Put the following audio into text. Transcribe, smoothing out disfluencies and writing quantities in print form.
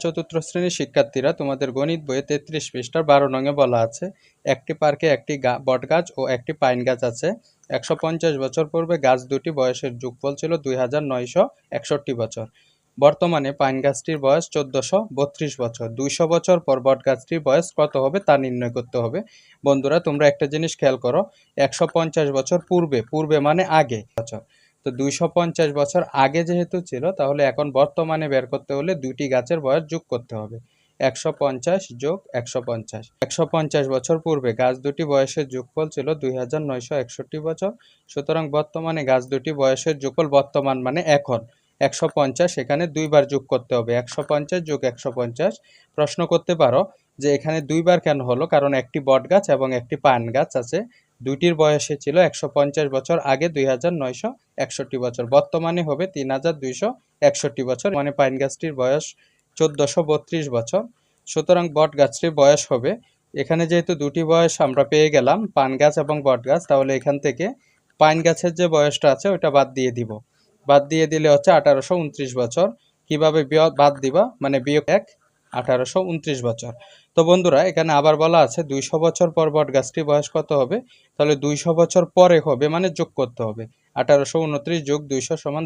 চতুর্থ শ্রেণীর শিক্ষার্থীরা, তোমাদের গণিত বইয়ে 33 পৃষ্ঠার 12 নং বলা আছে, একটি পার্কে একটি বটগাছ ও একটি পাইন গাছ আছে। 150 বছর পূর্বে গাছ দুটি বয়সের যোগফল ছিল 2961 বছর। বর্তমানে পাইন গাছটির বয়স 1432 বছর। 200 বছর পর বটগাছটির বয়স কত হবে তা নির্ণয় করতে হবে। বন্ধুরা, তোমরা একটা জিনিস খেয়াল করো, 150 বছর পূর্বে মানে আগে বছর, তো 250 বছর আগে যেহেতু ছিল, তাহলে এখন বর্তমানে বের করতে হলে দুইটি গাছের বয়স যোগ করতে হবে। 150 যোগ 150। 150 বছর পূর্বে গাছ দুটি বয়সের যোগফল ছিল 2961 বছর। সুতরাং বর্তমানে গাছ দুটি বয়সের যোগফল, বর্তমান মানে এখন, 150, এখানে দুইবার যোগ করতে হবে। 150 যোগ 150। প্রশ্ন করতে পারো যে এখানে দুইবার কেন হলো, কারণ একটি বট গাছ এবং একটি পান গাছ আছে, দুইটির বয়সে ছিল 150 বছর আগে 2961 বছর, বর্তমানে হবে 3261 বছর, মানে পাইন গাছটির বয়স 1432 বছর। সুতরাং বট গাছটির বয়স হবে, এখানে যেহেতু দুটি বয়স আমরা পেয়ে গেলাম, পান গাছ এবং বট গাছ, তাহলে এখান থেকে পাইন গাছের যে বয়সটা আছে ওটা বাদ দিয়ে দিব। বাদ দিয়ে দিলে হচ্ছে 1829 বছর। কিভাবে বাদ দিবা, মানে বিয়োগ 1, 1829 বছর। তো বন্ধুরা, এখানে আবার বলা আছে 200 বছর পর বট গাছটির বয়স কত হবে, তাহলে 200 বছর পরে হবে, মানে যোগ করতে হবে। 1829 যোগ 200 সমান